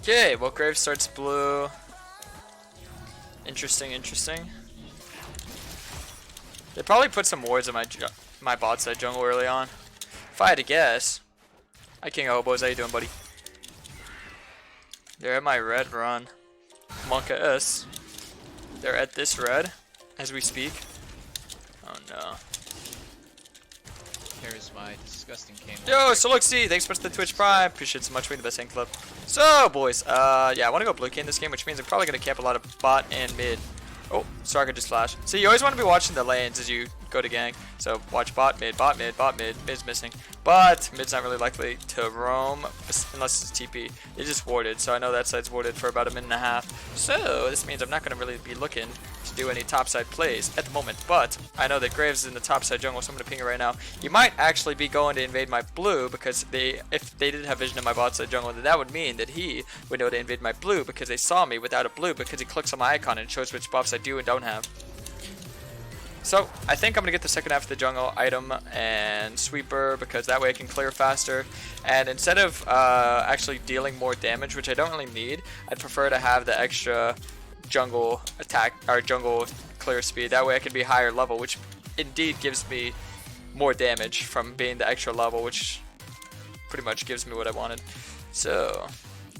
Okay, well, Graves starts blue. Interesting, interesting. They probably put some wards in my bot side jungle early on. If I had to guess. Hi, King of Hobos. How you doing, buddy? They're at my red run. Monka S. They're at this red as we speak. Oh no. Karasmai, disgusting Kayn. Yo, so look, see, thanks so much for the Twitch Prime. Appreciate it so much. We're the best hand club. So, boys, yeah, I want to go blue Kayn this game, which means I'm probably going to camp a lot of bot and mid. Oh, Sarga just flashed. So you always want to be watching the lanes as you go to gank. So watch bot, mid, bot, mid, bot, mid. Mid's missing. But mid's not really likely to roam unless it's TP. It just warded, so I know that side's warded for about a minute and a half. So this means I'm not going to really be looking to do any topside plays at the moment. But I know that Graves is in the topside jungle, so I'm going to ping it right now. You might actually be going to invade my blue because if they did have vision in my bot side jungle, then that would mean that he would know to invade my blue because they saw me without a blue because he clicks on my icon and it shows which buffs I do and don't have. So I think I'm going to get the second half of the jungle item and sweeper because that way I can clear faster. And instead of actually dealing more damage, which I don't really need, I'd prefer to have the extra jungle attack or jungle clear speed. That way I can be higher level, which indeed gives me more damage from being the extra level, which pretty much gives me what I wanted. So,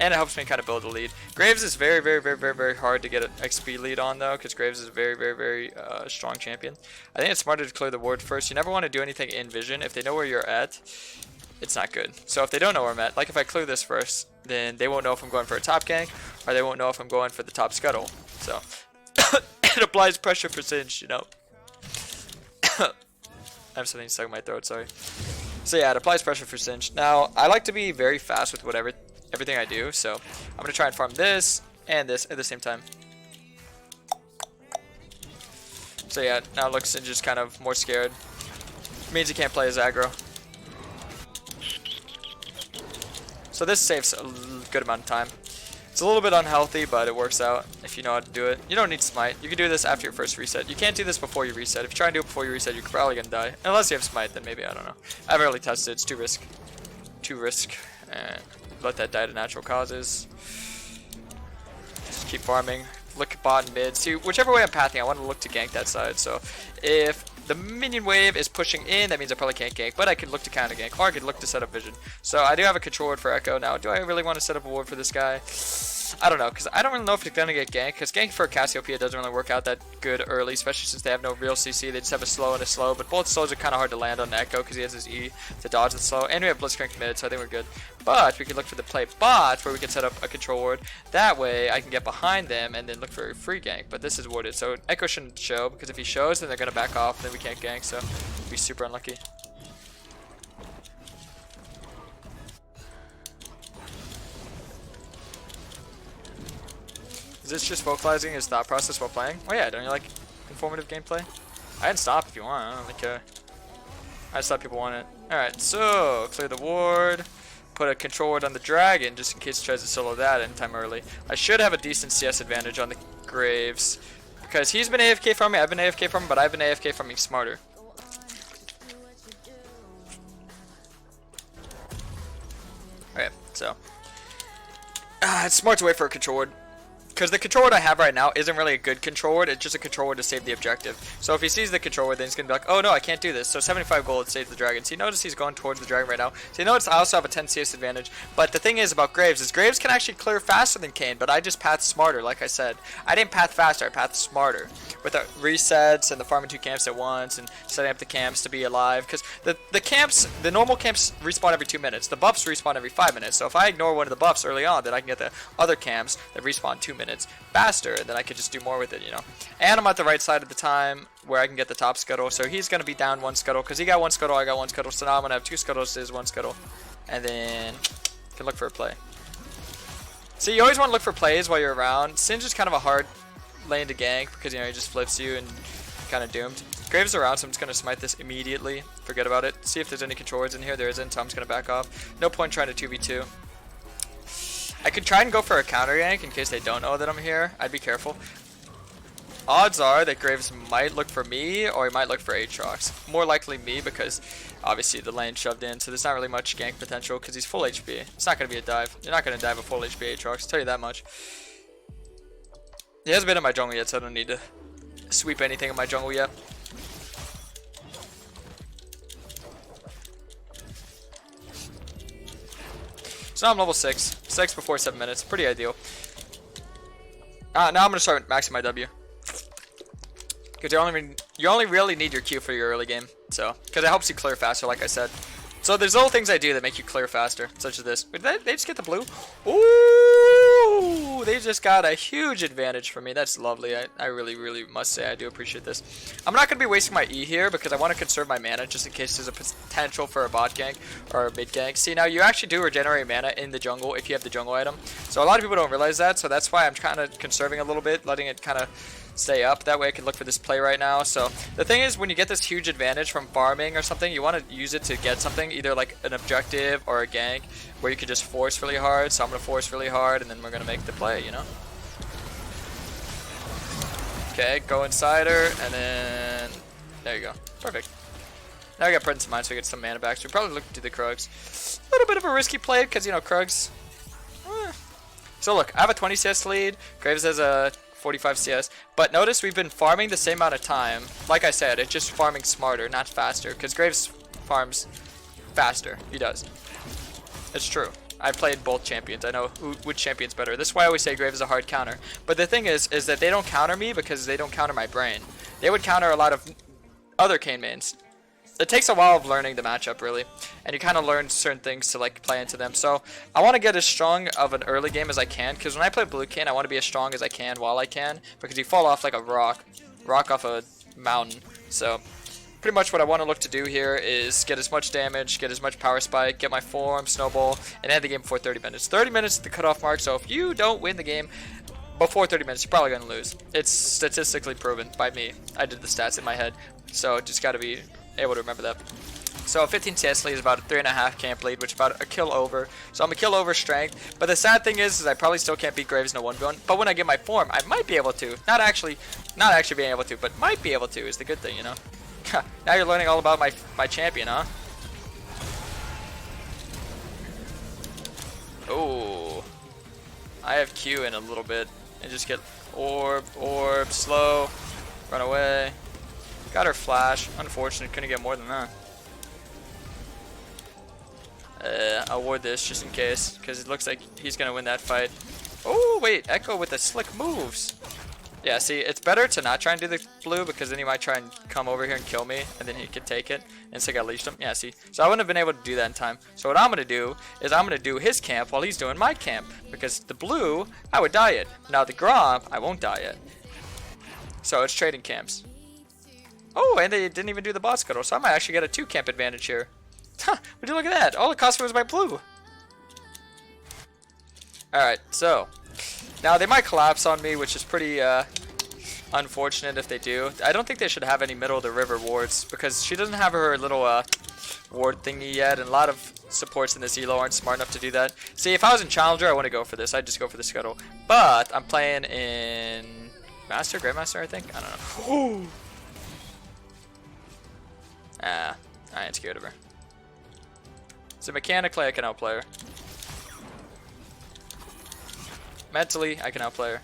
and it helps me kind of build a lead. Graves is very hard to get an XP lead on though, because Graves is a very strong champion. I think it's smarter to clear the ward first. You never want to do anything in vision. If they know where you're at, it's not good. So if they don't know where I'm at, like if I clear this first, then they won't know if I'm going for a top gank, or they won't know if I'm going for the top scuttle. So it applies pressure for Singe, you know. I have something stuck in my throat, sorry. So yeah, it applies pressure for Singe. Now, I like to be very fast with everything I do, so I'm going to try and farm this and this at the same time. So yeah, now it looks Singe is kind of more scared. It means he can't play his aggro. So this saves a good amount of time. It's a little bit unhealthy, but it works out if you know how to do it. You don't need smite. You can do this after your first reset. You can't do this before you reset. If you try and do it before you reset, you're probably going to die. Unless you have smite, then maybe, I don't know. I haven't really tested it. It's too risk. And let that die to natural causes. Just keep farming. Look at bot and mid. See, whichever way I'm pathing, I want to look to gank that side. So if the minion wave is pushing in, that means I probably can't gank, but I can look to counter gank, or I could look to set up vision. So I do have a control ward for Echo. Now, do I really want to set up a ward for this guy? I don't know, because I don't really know if it's going to get ganked, because gank for Cassiopeia doesn't really work out that good early, especially since they have no real CC. They just have a slow and a slow, but both slows are kind of hard to land on Echo, because he has his E to dodge the slow, and we have Blitzcrank mid, so I think we're good. But we could look for the play bot, where we can set up a control ward. That way, I can get behind them, and then look for a free gank, but this is warded, so Echo shouldn't show, because if he shows, then they're going to back off, and then we can't gank, so we'll be super unlucky. Is this just vocalizing his thought process while playing? Oh yeah, don't you like informative gameplay? I can stop if you want, I don't really care. I just thought people want it. Alright, so clear the ward. Put a control ward on the dragon just in case he tries to solo that anytime early. I should have a decent CS advantage on the Graves. Because he's been AFK from me, I've been AFK from him, but I've been AFK from me smarter. Okay, so. It's smart to wait for a control ward. Because the control ward I have right now isn't really a good control ward, it's just a control ward to save the objective. So if he sees the control ward, then he's going to be like, oh no, I can't do this. So 75 gold saves the dragon. So you notice he's going towards the dragon right now. So you notice I also have a 10 CS advantage. But the thing is about Graves is Graves can actually clear faster than Kayn, but I just path smarter, like I said. I didn't path faster, I pathed smarter. With the resets and the farming 2 camps at once and setting up the camps to be alive. Because the camps, the normal camps respawn every 2 minutes. The buffs respawn every 5 minutes. So if I ignore one of the buffs early on, then I can get the other camps that respawn 2 minutes faster, and then I could just do more with it, you know. And I'm at the right side at the time where I can get the top scuttle, so he's going to be down 1 scuttle because he got 1 scuttle, I got 1 scuttle, so now I'm going to have 2 scuttles to his 1 scuttle, and then can look for a play. So you always want to look for plays while you're around. Singe is kind of a hard lane to gank because, you know, he just flips you and kind of doomed. Graves around, so I'm just going to smite this immediately. Forget about it. See if there's any control wards in here. There isn't, so I'm just going to back off. No point trying to 2v2. I could try and go for a counter gank in case they don't know that I'm here. I'd be careful. odds are that Graves might look for me or he might look for Aatrox. More likely me because obviously the lane shoved in, so there's not really much gank potential because he's full HP. It's not going to be a dive. You're not going to dive a full HP Aatrox, I'll tell you that much. He hasn't been in my jungle yet, so I don't need to sweep anything in my jungle yet. So now I'm level 6. 6 before 7 minutes. Pretty ideal. Now I'm going to start maxing my W. Because you only really need your Q for your early game. So, because it helps you clear faster, like I said. So there's little things I do that make you clear faster, such as this. Did they just get the blue? Ooh, they just got a huge advantage for me. That's lovely. I really, really must say I do appreciate this. I'm not going to be wasting my E here because I want to conserve my mana just in case there's a potential for a bot gank or a mid gank. See, now you actually do regenerate mana in the jungle if you have the jungle item. So a lot of people don't realize that, so that's why I'm kind of conserving a little bit, letting it kind of stay up. That way I can look for this play right now. So the thing is, when you get this huge advantage from farming or something, you want to use it to get something, either like an objective or a gank where you can just force really hard. So I'm going to force really hard and then we're going to make the play, you know. Okay, go inside her and then there you go. Perfect. Now I got Presence of Mind so we get some mana back. So we probably look to do the Krugs. A little bit of a risky play because, you know, Krugs. So look, I have a 20 CS lead. Graves has a 45 CS, but notice we've been farming the same amount of time. Like I said, it's just farming smarter, not faster, because Graves farms faster. He does. It's true. I've played both champions. I know which champion's better. This is why I always say Graves is a hard counter. But the thing is that they don't counter me because they don't counter my brain. They would counter a lot of other Kayn mains. It takes a while of learning the matchup, really, and you kind of learn certain things to like play into them. So I want to get as strong of an early game as I can, because when I play blue Kayn, I want to be as strong as I can while I can, because you fall off like a rock off a mountain. So pretty much what I want to look to do here is get as much damage, get as much power spike, get my form, snowball, and end the game before 30 minutes. 30 minutes is the cutoff mark, so if you don't win the game before 30 minutes, you're probably going to lose. It's statistically proven by me. I did the stats in my head, so just got to be able to remember that. So 15 CS lead is about a 3.5 camp lead, which is about a kill over. So I'm a kill over strength. But the sad thing is I probably still can't beat Graves in a 1v1. But when I get my form, I might be able to. Not actually being able to, but might be able to is the good thing, you know. Now you're learning all about my champion, huh? Oh, I have Q in a little bit and just get orb, slow, run away. Got her flash. Unfortunate, couldn't get more than that. I'll ward this just in case, because it looks like he's gonna win that fight. Oh wait, Echo with the slick moves. Yeah, see, it's better to not try and do the blue because then he might try and come over here and kill me, and then he could take it. And so I got leashed him. Yeah, see, so I wouldn't have been able to do that in time. So what I'm gonna do is I'm gonna do his camp while he's doing my camp, because the blue I would die it. Now the Gromp I won't die it. So it's trading camps. Oh, and they didn't even do the bot scuttle, so I might actually get a 2-camp advantage here. Would you look at that? All it cost me was my blue. Alright, so now they might collapse on me, which is pretty unfortunate if they do. I don't think they should have any middle of the river wards, because she doesn't have her little ward thingy yet, and a lot of supports in this elo aren't smart enough to do that. See, if I was in Challenger, I wouldn't go for this. I'd just go for the scuttle. But I'm playing in Master, Grandmaster, I think? I don't know. I ain't scared of her. So mechanically, I can outplay her. Mentally, I can outplay her.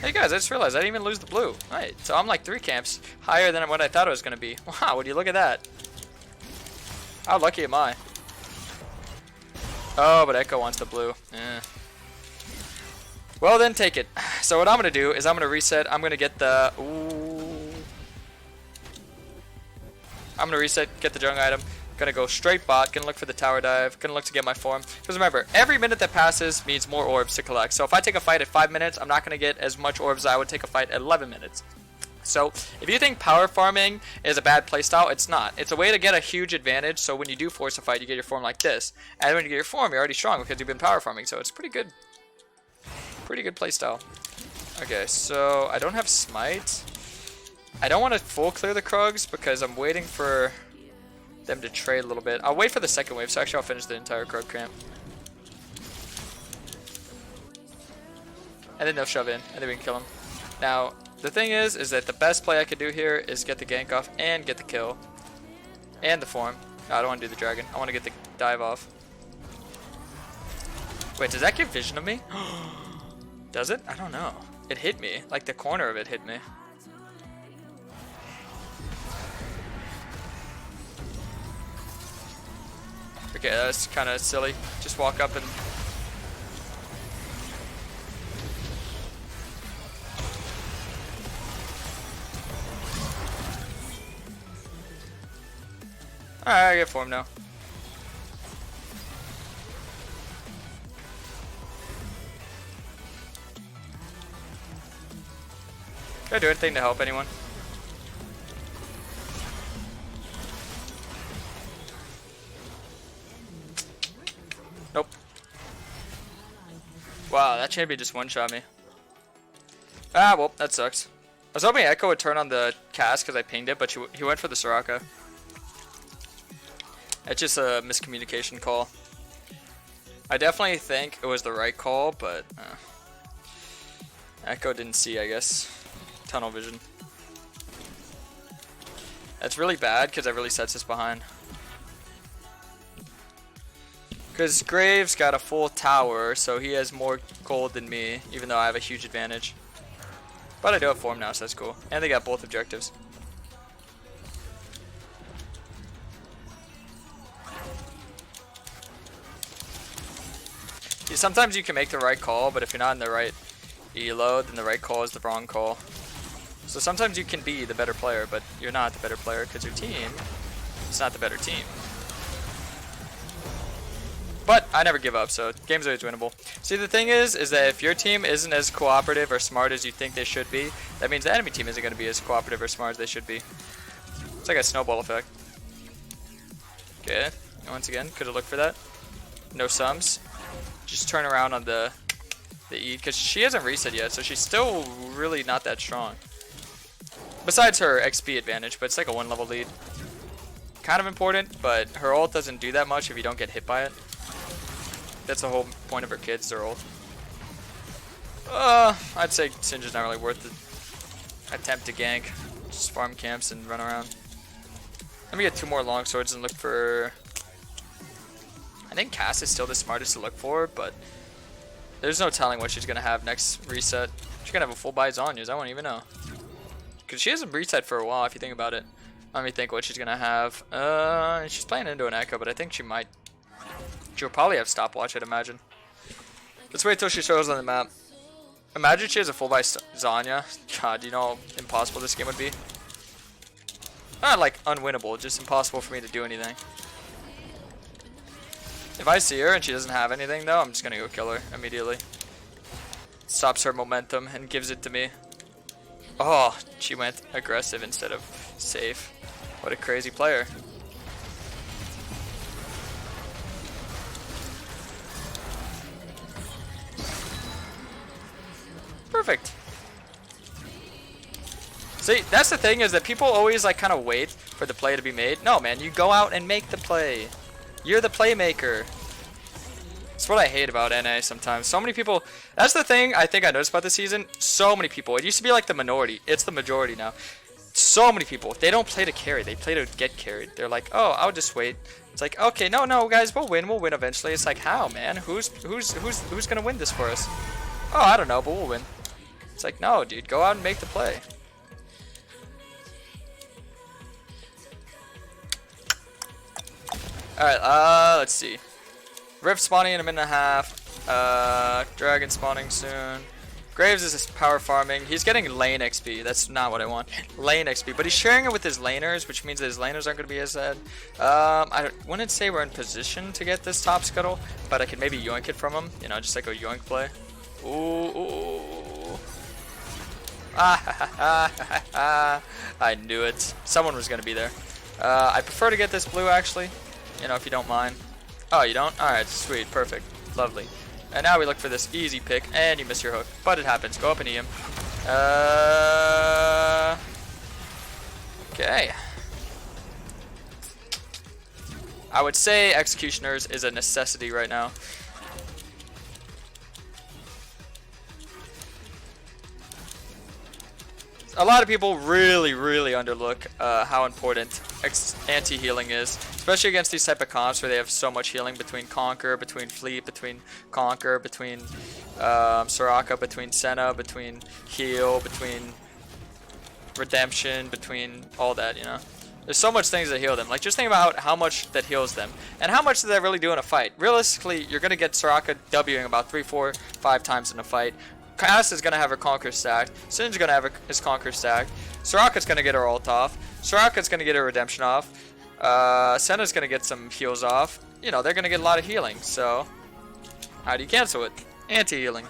Hey guys, I just realized I didn't even lose the blue. Right, so I'm like 3 camps higher than what I thought it was going to be. Wow, would you look at that? How lucky am I? Oh, but Echo wants the blue. Well then, take it. So what I'm going to do is I'm going to reset. I'm going to get the... Ooh. I'm going to reset, get the jungle item. Gonna go straight bot, gonna look for the tower dive, gonna look to get my form. Because remember, every minute that passes means more orbs to collect. So if I take a fight at 5 minutes, I'm not gonna get as much orbs as I would take a fight at 11 minutes. So if you think power farming is a bad playstyle, it's not. It's a way to get a huge advantage, so when you do force a fight, you get your form like this. And when you get your form, you're already strong because you've been power farming, so it's pretty good. Pretty good playstyle. Okay, so I don't have smite. I don't want to full clear the Krugs because I'm waiting for them to trade a little bit. I'll wait for the second wave, so actually I'll finish the entire Krug camp. And then they'll shove in, and then we can kill them. Now, the thing is that the best play I could do here is get the gank off and get the kill. And the form. No, I don't want to do the dragon. I want to get the dive off. Wait, does that give vision of me? Does it? I don't know. It hit me. Like the corner of it hit me. Okay, that's kind of silly. Just walk up and... Alright, I get form now. Can I do anything to help anyone? Nope. Wow, that champion just one-shot me. Ah, well, that sucks. I was hoping Echo would turn on the cast because I pinged it, but he went for the Soraka. It's just a miscommunication call. I definitely think it was the right call, but Echo didn't see, I guess. Tunnel vision. That's really bad because that really sets us behind. Because Graves got a full tower, so he has more gold than me, even though I have a huge advantage. But I do have form now, so that's cool. And they got both objectives. Sometimes you can make the right call, but if you're not in the right elo, then the right call is the wrong call. So sometimes you can be the better player, but you're not the better player because your team is not the better team. But I never give up, so game's always winnable. See, the thing is that if your team isn't as cooperative or smart as you think they should be, that means the enemy team isn't going to be as cooperative or smart as they should be. It's like a snowball effect. Okay, once again, could have looked for that. No sums. Just turn around on the E, because she hasn't reset yet, so she's still really not that strong. Besides her XP advantage, but it's like a 1-level lead. Kind of important, but her ult doesn't do that much if you don't get hit by it. That's the whole point of her kids, their ult. I'd say Sinja's not really worth the attempt to gank. Just farm camps and run around. Let me get 2 more long swords and look for... I think Cass is still the smartest to look for, but there's no telling what she's going to have next reset. She's going to have a full buy Zhonya's, I won't even know. Because she hasn't reset for a while, if you think about it. Let me think what she's going to have. She's playing into an Echo, but I think she might... She'll probably have stopwatch, I'd imagine. Let's wait till she shows on the map. Imagine she has a full buy Zhonya. God, do you know how impossible this game would be? Not like unwinnable, just impossible for me to do anything. If I see her and she doesn't have anything though, I'm just gonna go kill her immediately. Stops her momentum and gives it to me. Oh, she went aggressive instead of safe. What a crazy player. Perfect. See, that's the thing, is that people always like kind of wait for the play to be made. No, man, you go out and make the play. You're the playmaker. That's what I hate about NA sometimes. So many people, that's the thing I think I noticed about this season. So many people, it used to be like the minority. It's the majority now. So many people, they don't play to carry. They play to get carried. They're like, oh, I'll just wait. It's like, okay, no, guys, we'll win eventually. It's like, how, man? Who's gonna win this for us? Oh, I don't know, but we'll win. It's like, no, dude, go out and make the play. Alright, let's see. Rift spawning in a minute and a half. Dragon spawning soon. Graves is power farming. He's getting lane XP. That's not what I want. Lane XP. But he's sharing it with his laners, which means that his laners aren't going to be as sad. I wouldn't say we're in position to get this top scuttle, but I could maybe yoink it from him. You know, just like a yoink play. Ooh. I knew it. Someone was going to be there. I prefer to get this blue, actually. You know, if you don't mind. Oh, you don't? Alright, sweet, perfect, lovely. And now we look for this easy pick, and you miss your hook. But it happens. Go up and eat him. Okay. I would say Executioners is a necessity right now. A lot of people really underlook how important anti-healing is, especially against these type of comps where they have so much healing between Conquer, between Fleet, between Conquer, between Soraka, between Senna, between Heal, between Redemption, between all that, you know. There's so much things that heal them. Like, just think about how much that heals them. And how much does that really do in a fight? Realistically, you're going to get Soraka Wing about 3, 4, 5 times in a fight. Cass is going to have her Conquer stacked. Sin's going to have his Conquer stacked. Soraka's going to get her ult off. Soraka's going to get her Redemption off. Senna's going to get some heals off. You know, they're going to get a lot of healing. So, how do you cancel it? Anti-healing.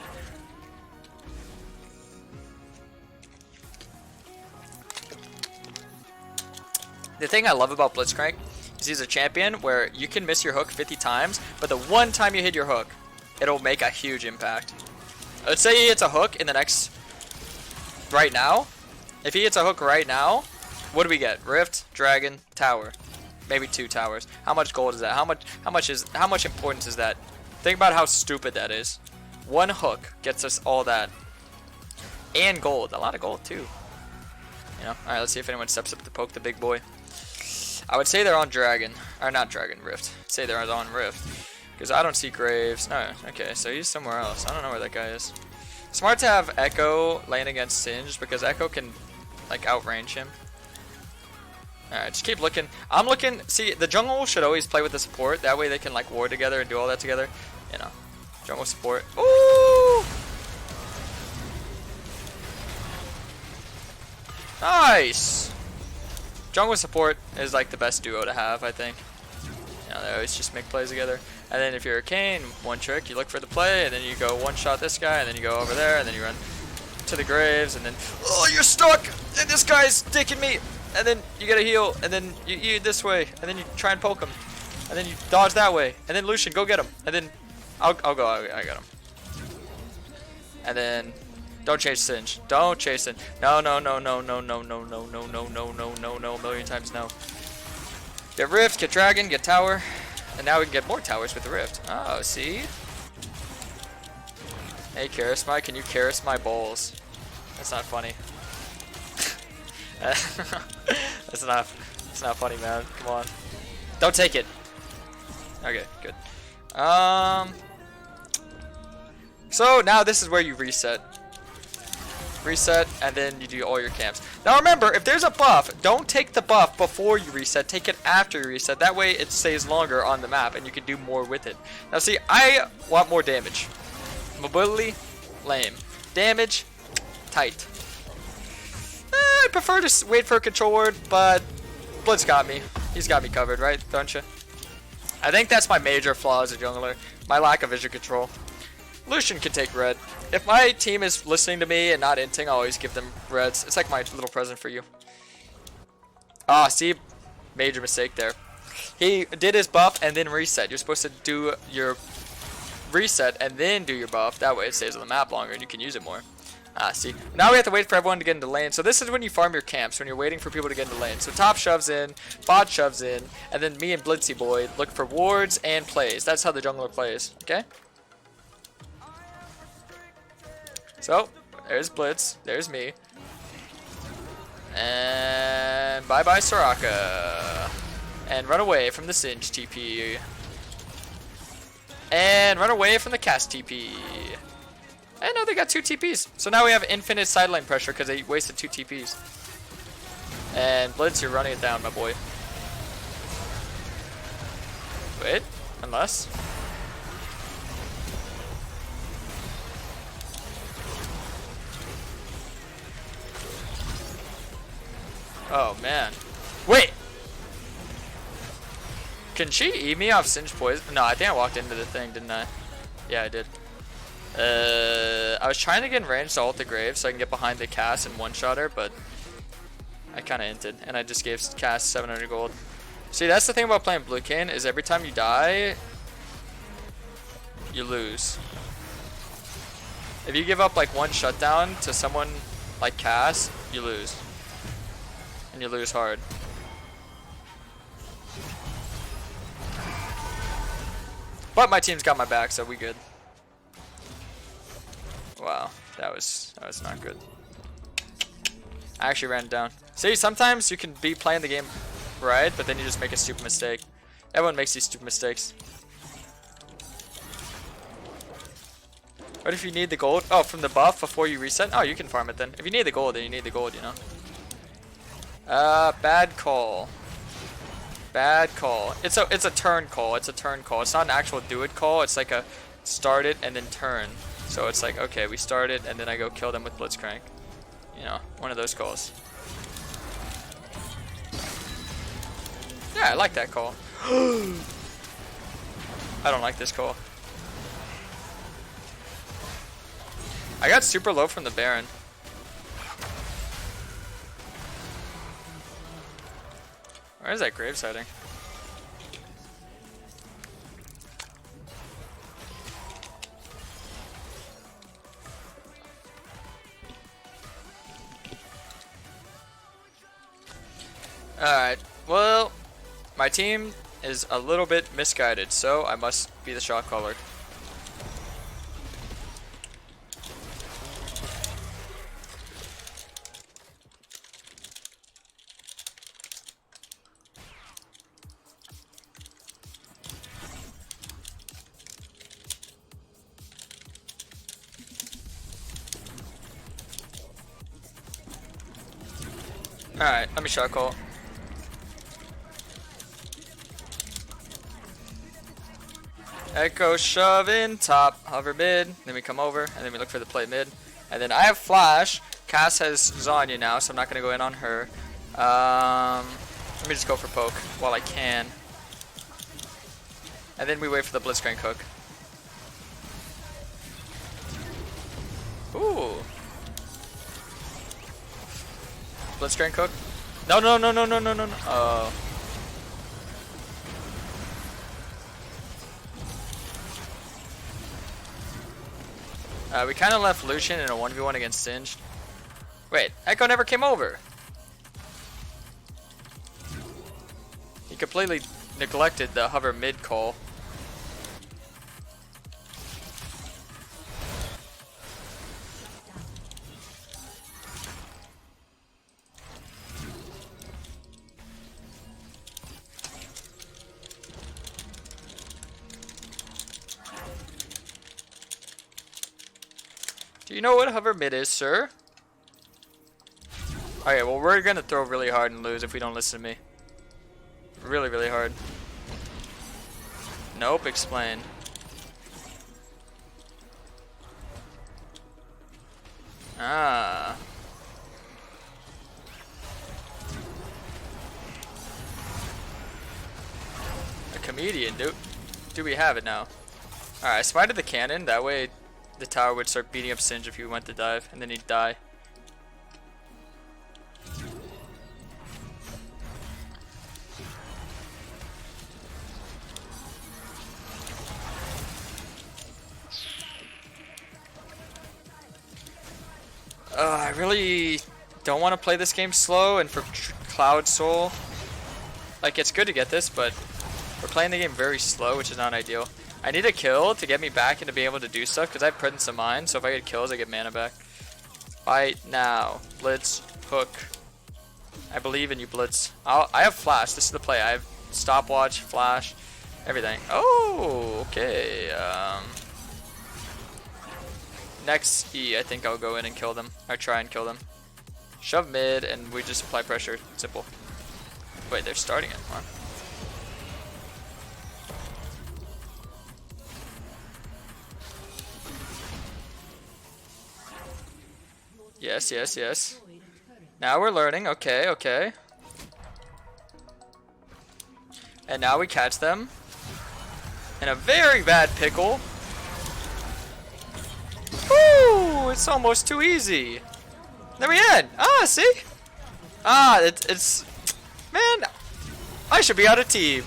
The thing I love about Blitzcrank is he's a champion where you can miss your hook 50 times, but the one time you hit your hook, it'll make a huge impact. Let's say he hits a hook in the next... right now. If he hits a hook right now, what do we get? Rift, Dragon, Tower. Maybe 2 towers. How much gold is that? How much importance is that? Think about how stupid that is. One hook gets us all that. And gold. A lot of gold too. You know? Alright, let's see if anyone steps up to poke the big boy. I would say they're on Dragon. Or not Dragon, Rift. I'd say they're on Rift. Because I don't see Graves. No, okay, so he's somewhere else. I don't know where that guy is. Smart to have Echo laying against Singed because Echo can, like, outrange him. Alright, just keep looking. I'm looking. See, the jungle should always play with the support. That way they can, like, ward together and do all that together. You know, jungle support. Ooh! Nice! Jungle support is, like, the best duo to have, I think. You know, they always just make plays together. And then if you're a Kayn, one trick, you look for the play, and then you go one-shot this guy, and then you go over there, and then you run to the Graves, and then, oh, you're stuck! And this guy's dicking me! And then you get a heal, and then you eat this way, and then you try and poke him. And then you dodge that way, and then Lucian, go get him. And then, I got him. And then, don't chase Singe. Don't chase him. No, a million times no. Get Rift, get Dragon, get Tower. And now we can get more towers with the Rift. Oh, see? Hey, Karasmai, can you Karasmai balls? That's not funny. That's not funny, man. Come on. Don't take it. Okay, good. So now this is where you reset. Reset, and then you do all your camps. Now remember, if there's a buff, don't take the buff before you reset. Take it after you reset. That way it stays longer on the map, and you can do more with it. Now see, I want more damage. Mobility, lame. Damage, tight. I prefer to wait for a control word, but Blitz got me. He's got me covered, right? Don't you? I think that's my major flaw as a jungler. My lack of vision control. Lucian can take red. If my team is listening to me and not inting, I'll always give them reds. It's like my little present for you. Ah, see? Major mistake there. He did his buff and then reset. You're supposed to do your reset and then do your buff. That way it stays on the map longer and you can use it more. Ah, see? Now we have to wait for everyone to get into lane. So this is when you farm your camps, when you're waiting for people to get into lane. So top shoves in, bot shoves in, and then me and Blitzy Boy look for wards and plays. That's how the jungler plays, okay? So, there's Blitz, there's me. And bye-bye Soraka. And run away from the Singe TP. And run away from the cast TP. And no, they got 2 TPs. So now we have infinite side lane pressure because they wasted 2 TPs. And Blitz, you're running it down, my boy. Wait, unless... Oh, man. Wait! Can she eat me off Singe poison? No, I think I walked into the thing, didn't I? Yeah, I did. I was trying to get in range to ult the Grave so I can get behind the Cass and one-shot her, but I kind of inted, and I just gave Cass 700 gold. See, that's the thing about playing Blue Kayn, is every time you die, you lose. If you give up like one shutdown to someone like Cass, you lose. And you lose hard. But my team's got my back, so we good. Wow, that was not good. I actually ran it down. See, sometimes you can be playing the game right, but then you just make a stupid mistake. Everyone makes these stupid mistakes. What if you need the gold? Oh, from the buff before you reset? Oh, you can farm it then. If you need the gold, then you need the gold, you know. Bad call. Bad call. It's a turn call. It's a turn call. It's not an actual do it call. It's like a start it and then turn. So it's like, okay, we start it and then I go kill them with Blitzcrank. You know, one of those calls. Yeah, I like that call. I don't like this call. I got super low from the Baron. Where is that Graves hiding? Alright, well, my team is a little bit misguided, so I must be the shot caller. Alright, let me shot call. Echo shove in top, hover mid, then we come over, and then we look for the play mid. And then I have flash. Cass has Zanya now, so I'm not gonna go in on her. Let me just go for poke while I can. And then we wait for the Blitzcrank hook. Ooh. Blitzcrank hook? No, no, no, no, no, no, no, no. Oh. We kind of left Lucian in a 1v1 against Singed. Wait, Echo never came over. He completely neglected the hover mid call. Do you know what hover mid is, sir? Okay, well, we're gonna throw really hard and lose if we don't listen to me. Really, really hard. Nope, explain. Ah. A comedian, dude. Do we have it now? Alright, I spited the cannon, that way the tower would start beating up Singe if he went to dive, and then he'd die. I really don't want to play this game slow, and for Cloud Soul, like, it's good to get this, but we're playing the game very slow, which is not ideal. I need a kill to get me back and to be able to do stuff, because I have Presence of Mind, so if I get kills, I get mana back. Fight now. Blitz. Hook. I believe in you, Blitz. I have Flash. This is the play. I have Stopwatch, Flash, everything. Oh, okay. Next E, I think I'll go in and kill them. Or try and kill them. Shove mid, and we just apply pressure. Simple. Wait, they're starting it. Huh? Yes, yes, yes. Now we're learning. Okay, okay. And now we catch them in a very bad pickle. Woo! It's almost too easy. There we end. Ah, see? Ah, it's... Man, I should be out of team.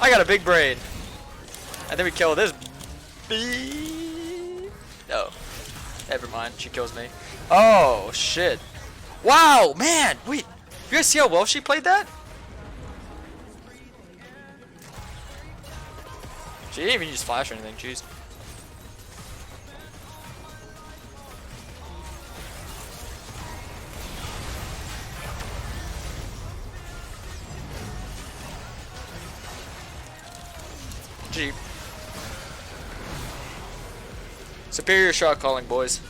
I got a big brain. And then we kill this bee. No. Never mind. She kills me. Oh, shit. Wow, man. Wait. You guys see how well she played that? She didn't even use flash or anything. Jeez. Superior shot calling, boys.